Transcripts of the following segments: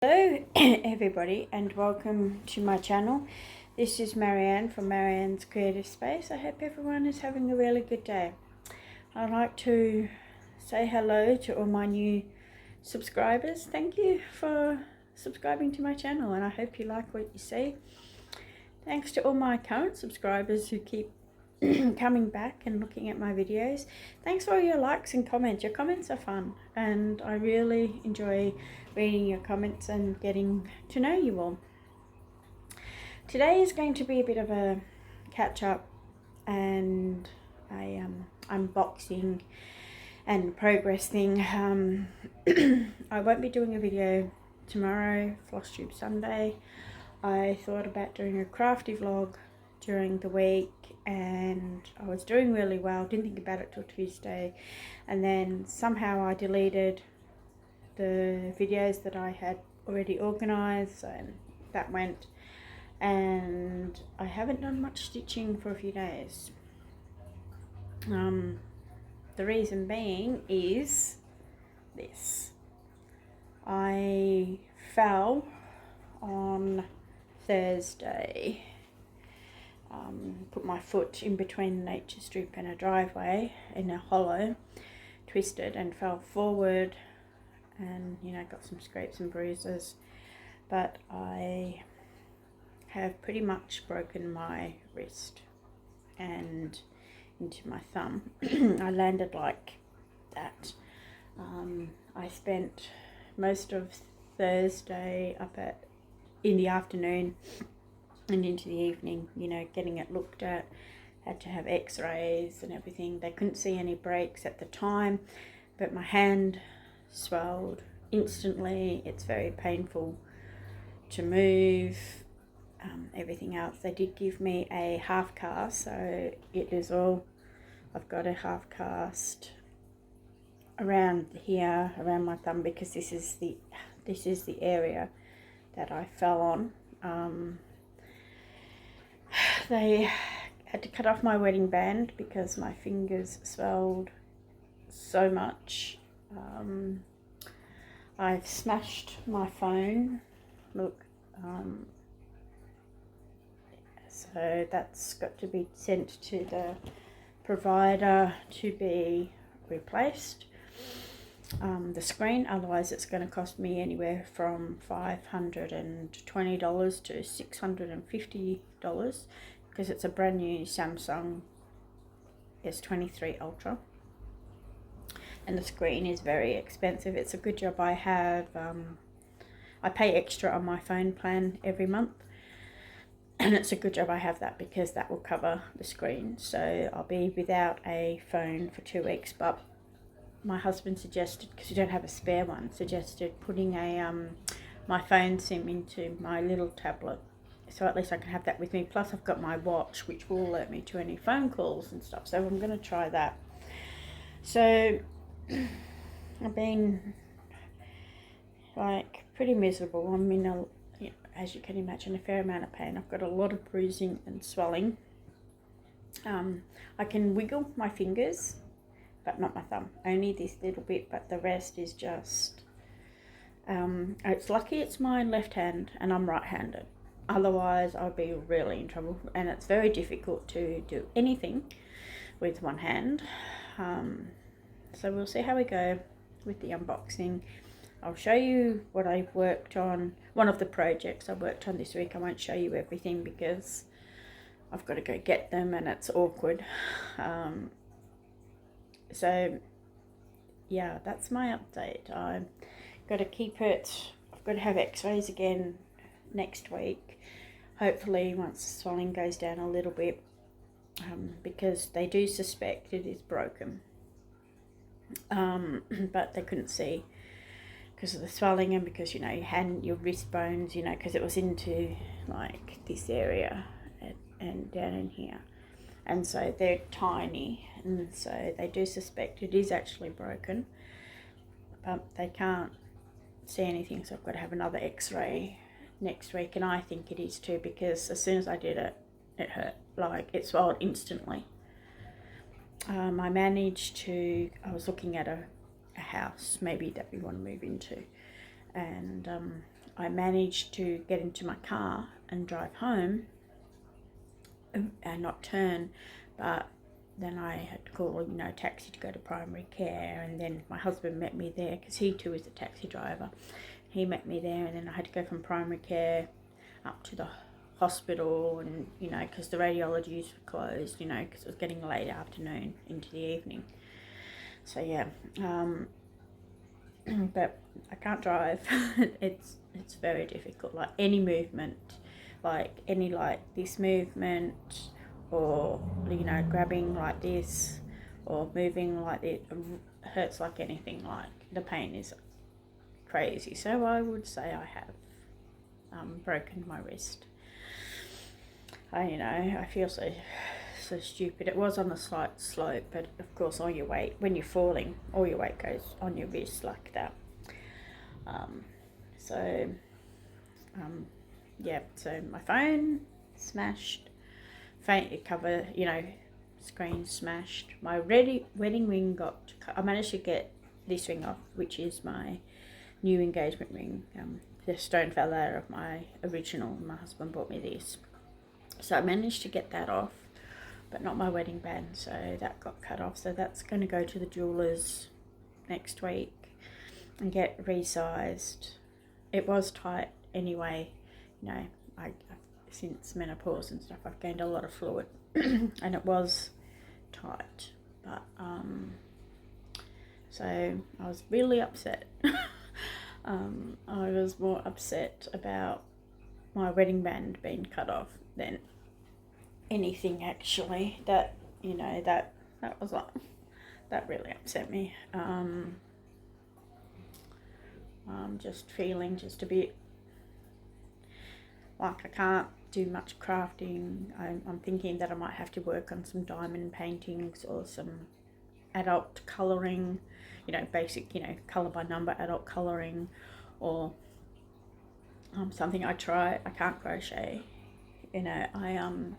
Hello everybody and welcome to my channel. This is Marianne from Marianne's Creative Space. I hope everyone is having a really good day. I'd like to say hello to all my new subscribers. Thank you for subscribing to my channel and I hope you like what you see. Thanks to all my current subscribers who keep coming back and looking at my videos. Thanks for all your likes and comments. Your comments are fun and I really enjoy reading your comments and getting to know you all. Today is going to be a bit of a catch up and a unboxing and progress thing. I won't be doing a video tomorrow, Floss Tube Sunday. I thought about doing a crafty vlog during the week and I was doing really well, didn't think about it till Tuesday, and then somehow I deleted the videos that I had already organised and that went, and I haven't done much stitching for a few days. The reason being is this. I fell on Thursday, put my foot in between a nature strip and a driveway in a hollow, twisted and fell forward and got some scrapes and bruises, but I have pretty much broken my wrist and into my thumb. I landed like that. I spent most of Thursday in the afternoon and into the evening, getting it looked at. Had to have x-rays and everything. They couldn't see any breaks at the time, but my hand swelled instantly. It's very painful to move. Everything else, they did give me a half cast, so it is all, I've got a half cast around here, around my thumb, because this is the area that I fell on. They had to cut off my wedding band because my fingers swelled so much. I've smashed my phone. Look, so that's got to be sent to the provider to be replaced. The screen, otherwise it's going to cost me anywhere from $520 to $650 because it's a brand new Samsung S23 Ultra and the screen is very expensive. It's a good job I have I pay extra on my phone plan every month, and it's a good job I have that because that will cover the screen. So I'll be without a phone for 2 weeks, but my husband suggested, because we don't have a spare one, suggested putting a my phone SIM into my little tablet, so at least I can have that with me. Plus I've got my watch which will alert me to any phone calls and stuff, so I'm going to try that. So I've been like pretty miserable. I'm in a, as you can imagine, a fair amount of pain. I've got a lot of bruising and swelling. I can wiggle my fingers but not my thumb, only this little bit, but the rest is just it's lucky it's my left hand and I'm right-handed, otherwise I'll be really in trouble, and it's very difficult to do anything with one hand. So we'll see how we go with the unboxing. I'll show you what I've worked on, one of the projects I worked on this week. I won't show you everything because I've got to go get them and it's awkward. So yeah, that's my update. I've got to keep it, I've got to have x-rays again next week, hopefully once the swelling goes down a little bit, because they do suspect it is broken, but they couldn't see because of the swelling and because your wrist bones, because it was into like this area and down in here, and so they're tiny, and so they do suspect it is actually broken, but they can't see anything, so I've got to have another x-ray next week, and I think it is too, because as soon as I did it, it hurt, like it swelled instantly. I managed to, I was looking at a house maybe that we want to move into, and I managed to get into my car and drive home and not turn, but then I had to call, a taxi to go to primary care, and then my husband met me there because he too is a taxi driver. He met me there, and then I had to go from primary care up to the hospital, and because the radiologies were closed, because it was getting late afternoon into the evening. So yeah, but I can't drive. it's very difficult. Like any movement, like this movement, or grabbing like this, or moving like this, hurts like anything. Like the pain is crazy. So I would say I have broken my wrist. I feel so stupid. It was on a slight slope, but of course all your weight, when you're falling, all your weight goes on your wrist like that. Yeah, so my phone smashed, cover, screen smashed. My wedding ring I managed to get this ring off, which is my new engagement ring. The stone fell out of my original. My husband bought me this. So I managed to get that off, but not my wedding band, so that got cut off. So that's going to go to the jeweller's next week and get resized. It was tight anyway, I since menopause and stuff, I've gained a lot of fluid and it was tight, but so I was really upset. I was more upset about my wedding band being cut off than anything actually. That was like, that really upset me. I'm just feeling just a bit like I can't do much crafting. I'm thinking that I might have to work on some diamond paintings or some adult colouring, basic, colour by number adult colouring, or something I can't crochet. I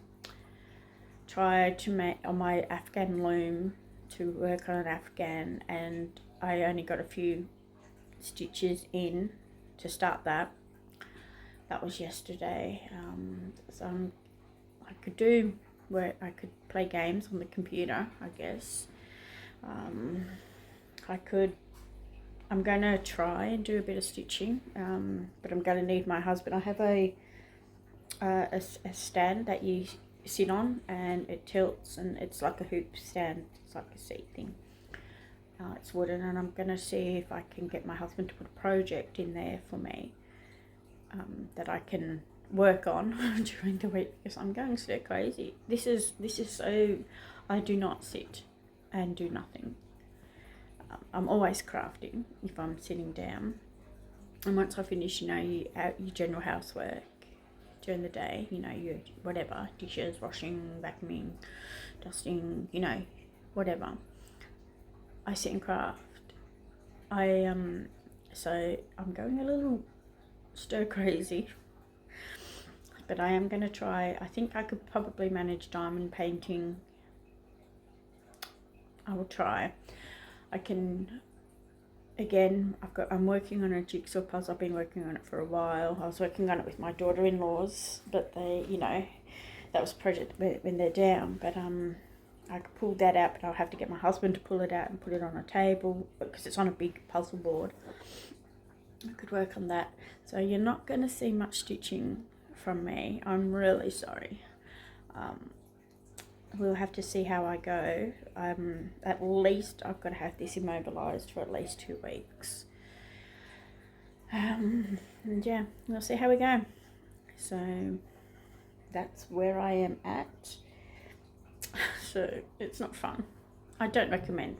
tried to make on my Afghan loom to work on an Afghan, and I only got a few stitches in to start that. That was yesterday. So I could do where I could play games on the computer, I guess. I'm going to try and do a bit of stitching, but I'm going to need my husband. I have a stand that you sit on and it tilts, and it's like a hoop stand. It's like a seat thing. It's wooden, and I'm going to see if I can get my husband to put a project in there for me that I can work on during the week, because I'm going stir crazy. This is so, I do not sit and do nothing. I'm always crafting if I'm sitting down, and once I finish, your general housework during the day, your whatever, dishes, washing, vacuuming, dusting, whatever, I sit and craft. So I'm going a little stir crazy, but I am going to try. I think I could probably manage diamond painting. I will try. I can, again, I'm working on a jigsaw puzzle. I've been working on it for a while. I was working on it with my daughter-in-laws, but they, that was a project when they're down, but I could pull that out, but I'll have to get my husband to pull it out and put it on a table, because it's on a big puzzle board. I could work on that. So you're not going to see much stitching from me. I'm really sorry. We'll have to see how I go. At least I've got to have this immobilized for at least 2 weeks. And yeah, we'll see how we go. So that's where I am at. So it's not fun. I don't recommend.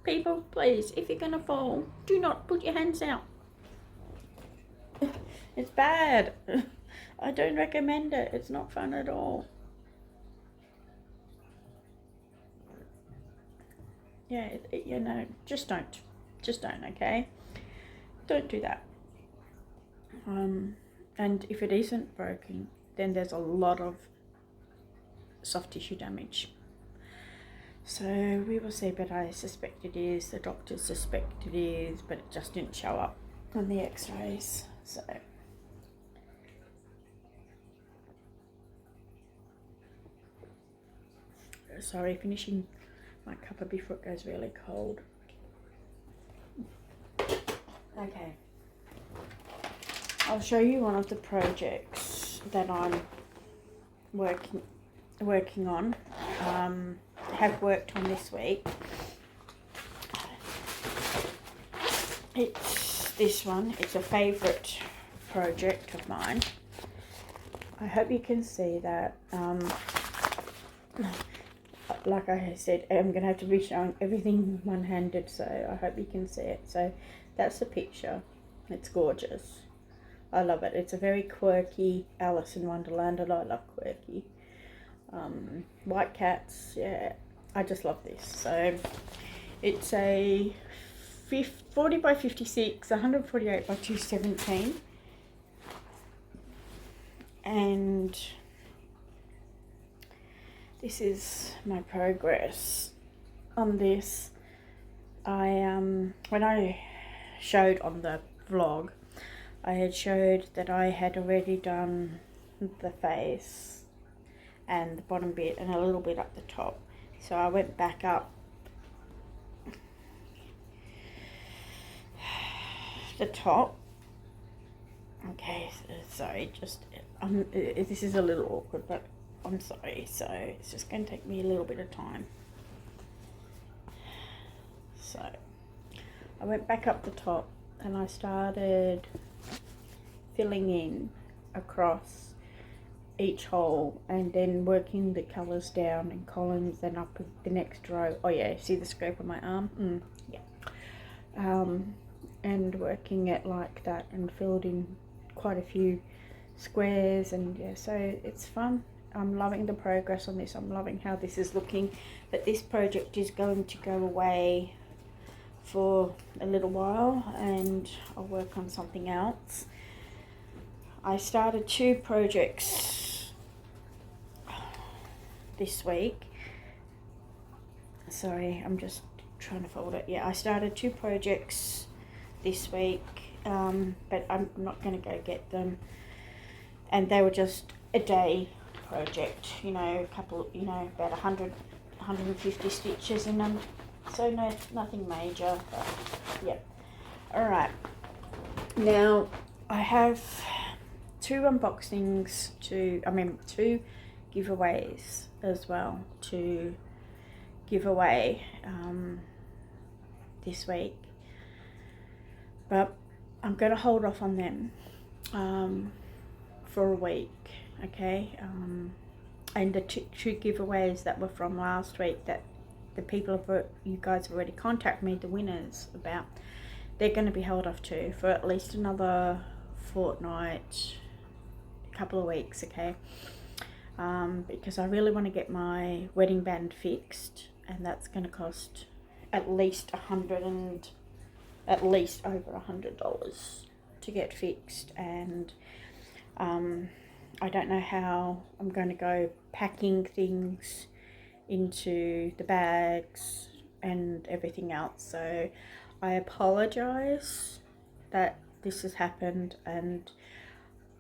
People, please, if you're going to fall, do not put your hands out. It's bad. I don't recommend it. It's not fun at all. Yeah, just don't. Just don't, okay? Don't do that. And if it isn't broken, then there's a lot of soft tissue damage. So we will see, but I suspect it is. The doctors suspect it is, but it just didn't show up on the x-rays. So Sorry, finishing my cuppa before it goes really cold. Okay. I'll show you one of the projects that I'm working on. Have worked on this week. It's this one. It's a favourite project of mine. I hope you can see that. Like I said, I'm going to have to be showing everything one-handed, so I hope you can see it. So that's the picture. It's gorgeous. I love it. It's a very quirky Alice in Wonderland, and I love quirky. White cats, yeah, I just love this. So it's a 40 by 56, 148 by 217, and this is my progress on this. When I showed on the vlog, I had showed that I had already done the face and the bottom bit and a little bit up the top. So I went back up the top. Okay, sorry, this is a little awkward, but I'm sorry. So it's just going to take me a little bit of time. So I went back up the top and I started filling in across each hole and then working the colours down in columns, then up the next row. Oh yeah, see the scrape on my arm? Yeah. And working it like that and filled in quite a few squares, and yeah, so it's fun. I'm loving the progress on this. I'm loving how this is looking, but this project is going to go away for a little while and I'll work on something else. I started 2 projects this week. Sorry, I'm just trying to fold it. Yeah, I started 2 projects this week, but I'm not going to go get them. And they were just a day project, you know, a couple, you know, about 100, 150 stitches in them. So no, nothing major, but yeah. All right. Now I have 2 unboxings two giveaways as well to give away this week, but I'm going to hold off on them for a week, okay? And the 2 giveaways that were from last week that the people you guys have already contacted me, the winners, about, they're going to be held off too for at least another fortnight, couple of weeks, okay? Because I really want to get my wedding band fixed, and that's going to cost at least over $100 to get fixed, and I don't know how I'm going to go packing things into the bags and everything else. So I apologize that this has happened, and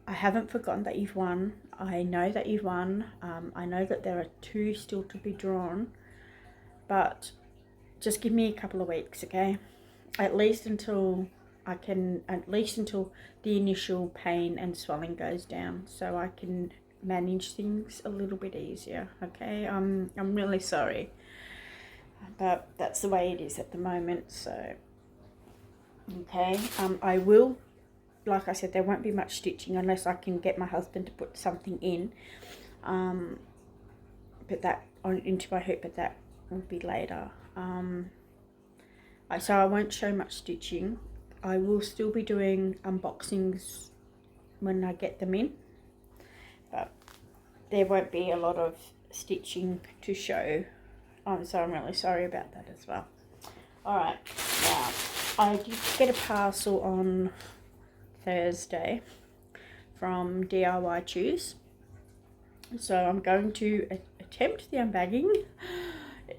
I haven't forgotten that you've won. I know that you've won. I know that there are 2 still to be drawn, but just give me a couple of weeks, okay? At least until the initial pain and swelling goes down, so I can manage things a little bit easier, okay? I'm really sorry, but that's the way it is at the moment. So okay, I will, like I said, there won't be much stitching unless I can get my husband to put something in, put that on into my hoop, but that will be later. So I won't show much stitching. I will still be doing unboxings when I get them in, but there won't be a lot of stitching to show. So I'm really sorry about that as well. Alright, now I did get a parcel on Thursday from DIY Choose, so I'm going to attempt the unbagging.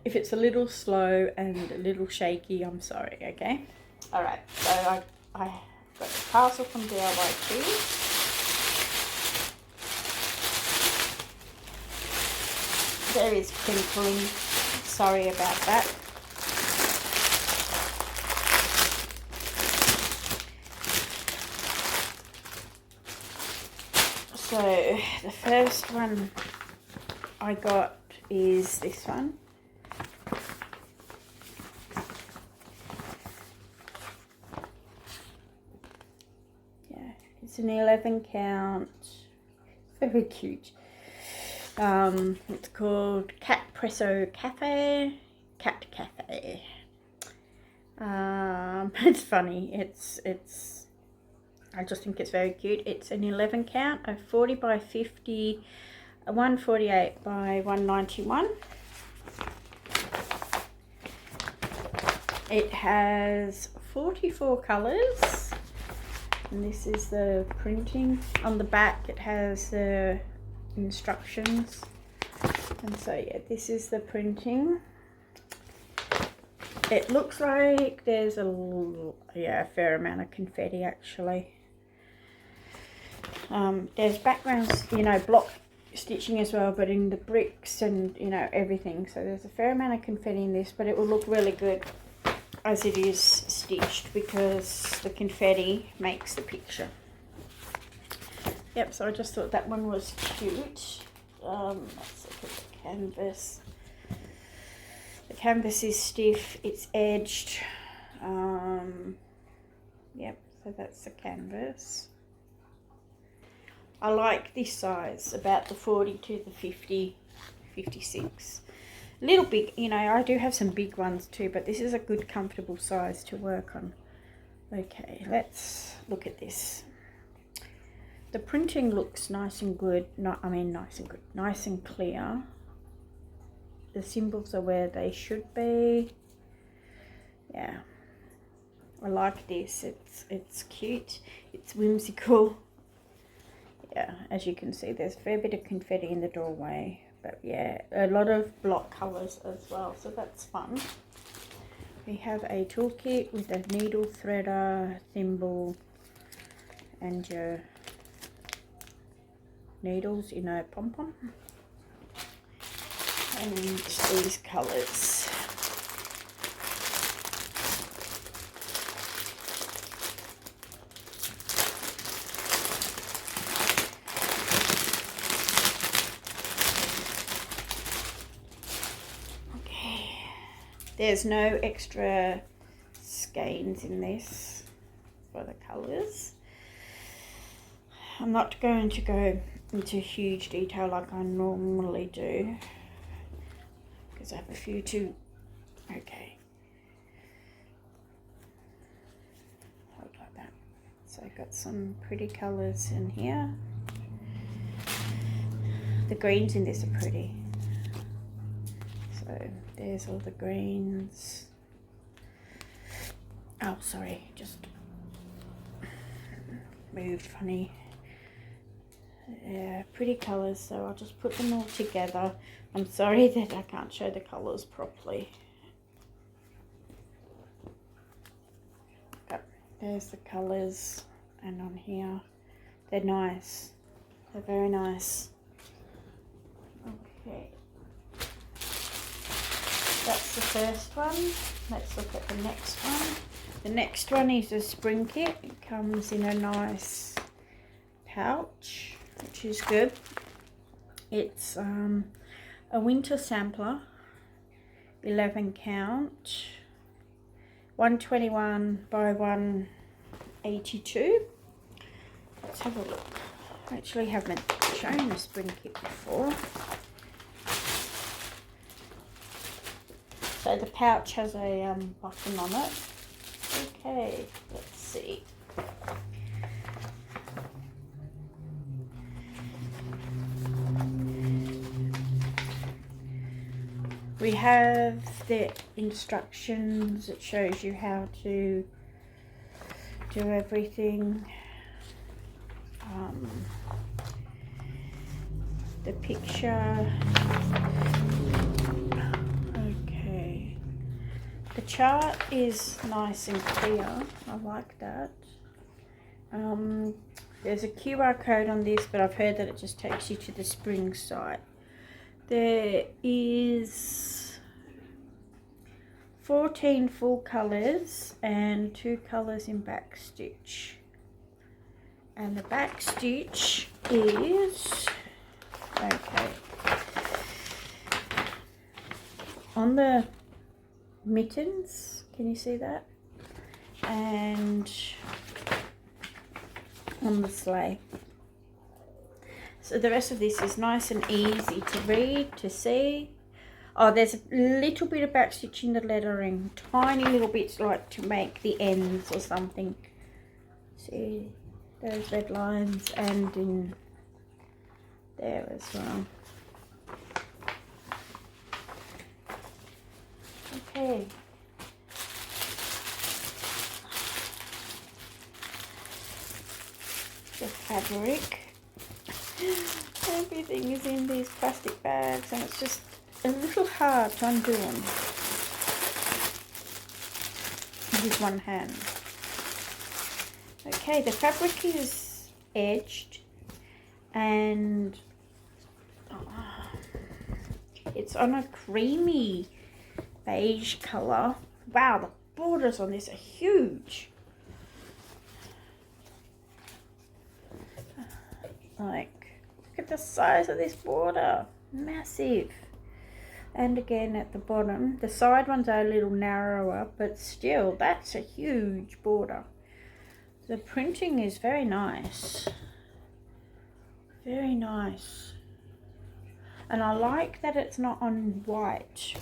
If it's a little slow and a little shaky, I'm sorry, okay? Alright, so I got a parcel from DIY Choose. There is crinkling. Sorry about that. So the first one I got is this one. Yeah, it's an 11 count. Very cute. It's called Cat Presso Cafe. Cat Cafe. It's funny. It's. I just think it's very cute. It's an 11 count, a 40 by 50, a 148 by 191. It has 44 colours, and this is the printing. On the back it has the instructions, and so yeah, this is the printing. It looks like there's a fair amount of confetti actually. There's backgrounds, block stitching as well, but in the bricks and everything, so there's a fair amount of confetti in this, but it will look really good as it is stitched because the confetti makes the picture. Yep, so I just thought that one was cute. Let's look at the canvas. The canvas is stiff, it's edged. Yep, so that's the canvas. I like this size, about the 40 to the 50, 56. A little big, I do have some big ones too, but this is a good comfortable size to work on. Okay, let's look at this. The printing looks nice and good. Nice and clear. The symbols are where they should be. Yeah, I like this. It's cute. It's whimsical. Yeah, as you can see, there's a fair bit of confetti in the doorway, but yeah, a lot of block colours as well, so that's fun. We have a toolkit with a needle threader, thimble, and your needles in a pom-pom, and these colours. There's no extra skeins in this for the colours. I'm not going to go into huge detail like I normally do because I have a few too. Okay. Hold like that. So I've got some pretty colours in here. The greens in this are pretty. So there's all the greens. Oh, sorry, just moved funny. Yeah, pretty colours, so I'll just put them all together. I'm sorry that I can't show the colours properly. But there's the colours, and on here, they're nice. They're very nice. Okay. That's the first one. Let's look at the next one. The next one is a spring kit. It comes in a nice pouch, which is good. It's a winter sampler, 11 count, 121 by 182. Let's have a look. I actually haven't shown the spring kit before. So the pouch has a button on it. Okay, let's see. We have the instructions. It shows you how to do everything. The picture. Okay. The chart is nice and clear. I like that. There's a QR code on this, but I've heard that it just takes you to the spring site. There is 14 full colours and 2 colours in back stitch. And the back stitch is, okay, on the mittens, can you see that? And on the sleigh. So the rest of this is nice and easy to read, to see. Oh, there's a little bit of back stitch in the lettering, tiny little bits like to make the ends or something. See those red lines, and in there as well. Okay. The fabric. Everything is in these plastic bags and it's just a little hard to undo them with one hand. Okay, the fabric is edged and it's on a creamy beige colour. Wow, the borders on this are huge. Like, look at the size of this border, massive. And again at the bottom, the side ones are a little narrower, but still, that's a huge border. The printing is very nice. Very nice. And I like that it's not on white.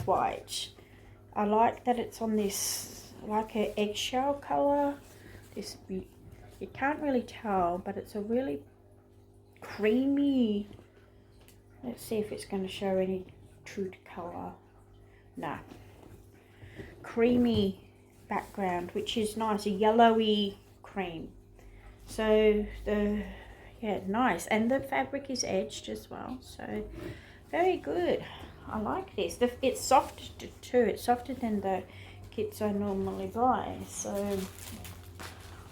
I like that it's on this, like an eggshell colour. This, you can't really tell, but it's a really creamy, let's see if it's going to show any true colour. Nah, creamy background, which is nice, a yellowy cream. So yeah, nice, and the fabric is edged as well, so very good. I like this. It's soft too. It's softer than the kits I normally buy, so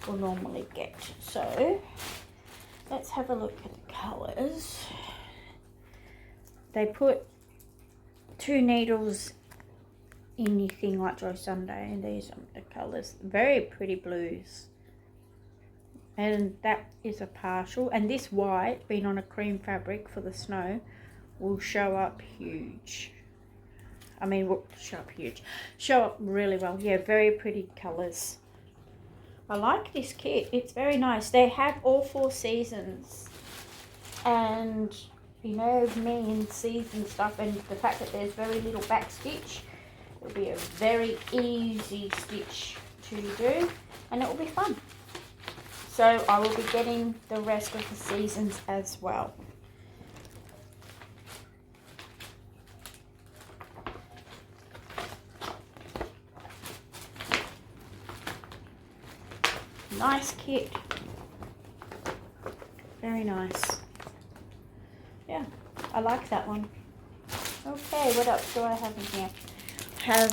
or normally get. So let's have a look at the colours. They put 2 needles in your thing like Joy Sunday, and these are the colours. Very pretty blues. And that is a partial. And this white, being on a cream fabric for the snow, will show up huge. I mean, will show up huge. Show up really well. Yeah, very pretty colours. I like this kit. It's very nice. They have all 4 seasons, and you know me and season stuff, and the fact that there's very little back stitch, it'll be a very easy stitch to do, and it will be fun. So I will be getting the rest of the seasons as well. Nice kit. Very nice. Yeah, I like that one. Okay, what else do I have in here? Have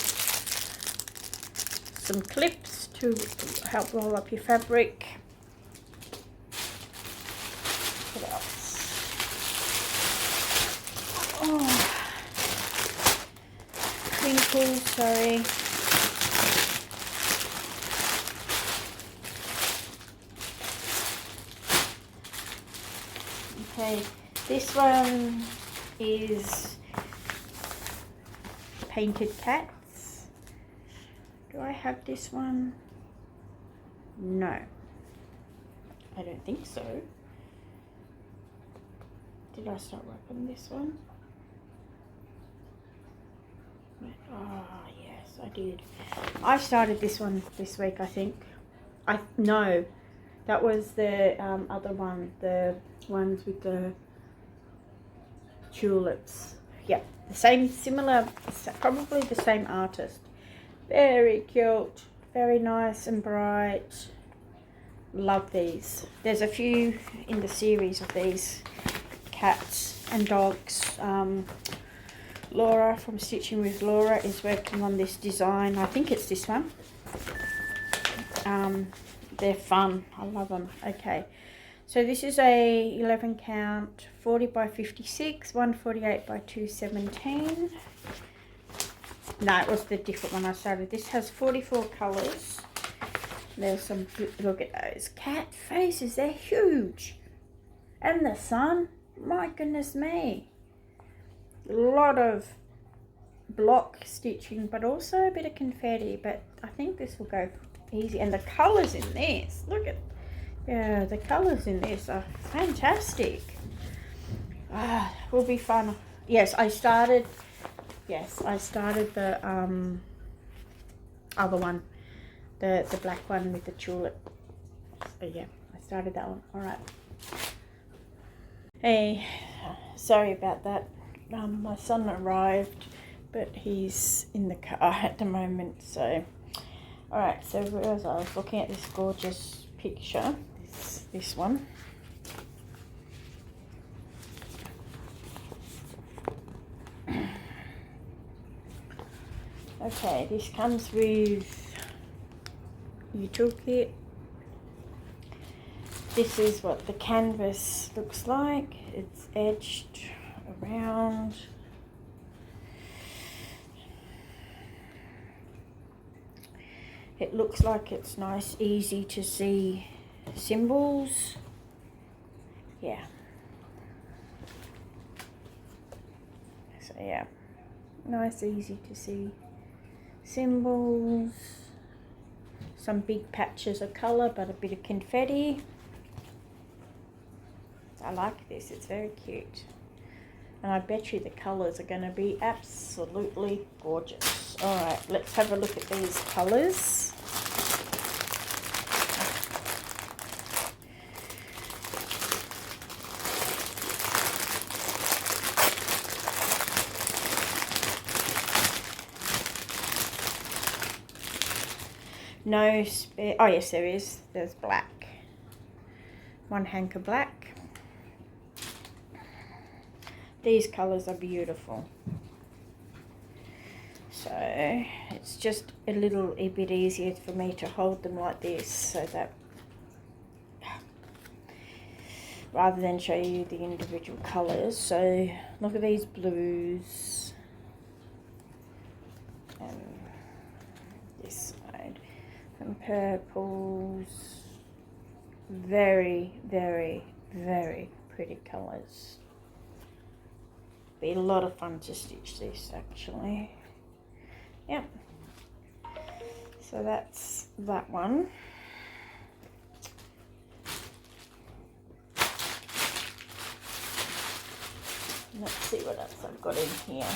some clips to help roll up your fabric. What else? Oh, crinkles, sorry. Okay, this one is painted cats. Do I have this one? No, I don't think so. Did I start working this one? Oh yes, I did. I started this one this week, I think. No, that was the other one, the ones with the tulips. Yeah, the same, similar, probably the same artist. Very cute, very nice and bright. Love these. There's a few in the series of these cats and dogs. Laura from Stitching with Laura is working on this design. I think it's this one. They're fun. I love them. Okay, So this is a 11 count, 40 by 56, 148 by 217. No, it was the different one I started. This has 44 colours. There's some, look at those cat faces, they're huge. And the sun, my goodness me. A lot of block stitching, but also a bit of confetti, but I think this will go easy. And the colours in this, look at, yeah, the colours in this are fantastic. Will be fun. Yes, I started the other one, the black one with the tulip. So yeah, I started that one. All right. Hey, sorry about that. My son arrived, but he's in the car at the moment. So, all right. So as I was looking at this gorgeous picture, this one. Okay, this comes with your toolkit. This is what the canvas looks like. It's edged around. It looks like it's nice, easy to see symbols. Yeah. So yeah, nice, easy to see symbols. Some big patches of colour, but a bit of confetti. I like this, it's very cute. And I bet you the colours are going to be absolutely gorgeous. Alright, let's have a look at these colours. No spare, oh yes there is, there's black. One hank of black. These colours are beautiful. So it's just a bit easier for me to hold them like this, so that rather than show you the individual colours. So look at these blues. And this side. And purples. Very, very, very pretty colours. Be a lot of fun to stitch this actually. Yep. So that's that one. Let's see what else I've got in here.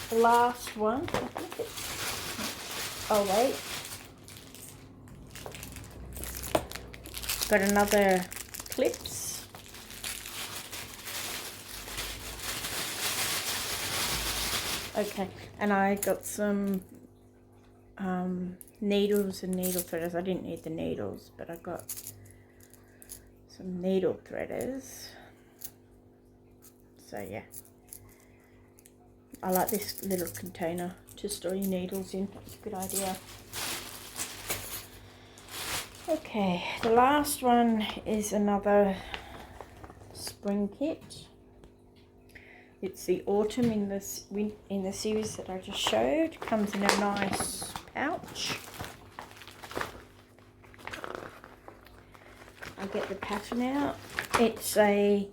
The last one, I think it's, oh wait. Got another clips. Okay, and I got some needles and needle threaders. I didn't need the needles, but I got some needle threaders. So yeah, I like this little container to store your needles in. That's a good idea. Okay, the last one is another spring kit. It's the autumn in the series that I just showed. Comes in a nice pouch. I get the pattern out. It's a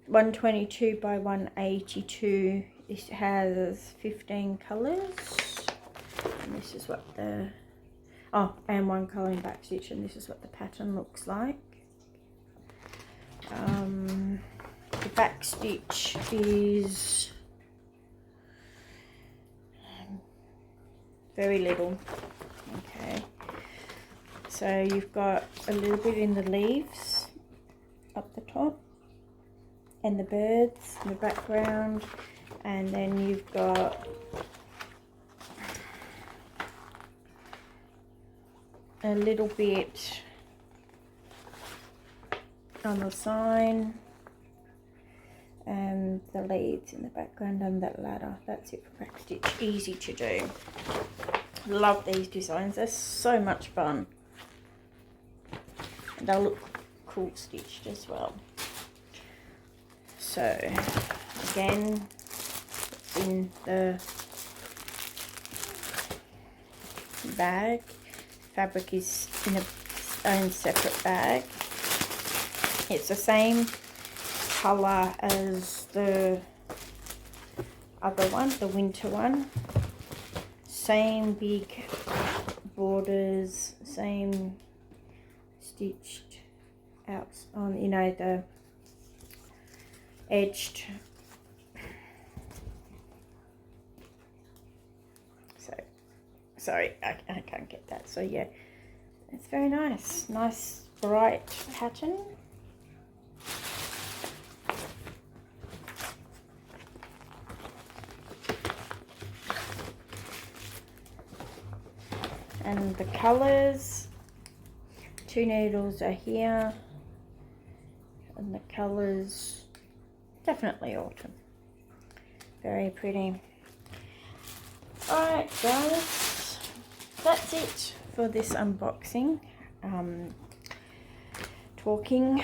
122 by 182. It has 15 colours. And this is what the, oh, and one colour in back stitch, and this is what the pattern looks like. The back stitch is very little. Okay, so you've got a little bit in the leaves up the top and the birds in the background, and then you've got a little bit on the sign and the leaves in the background and that ladder. That's it for back stitch. Easy to do. Love these designs, they're so much fun. they'll look cool stitched as well. So again, it's in the bag. Fabric is in its own separate bag. It's the same colour as the other one, the winter one. Same big borders, same stitched out on, you know, the edged. So sorry, I can't get that. So yeah, it's very nice. Nice bright pattern. And the colours, 2 needles are here, and the colours, definitely autumn. Very pretty. Alright guys, that's it for this unboxing. Talking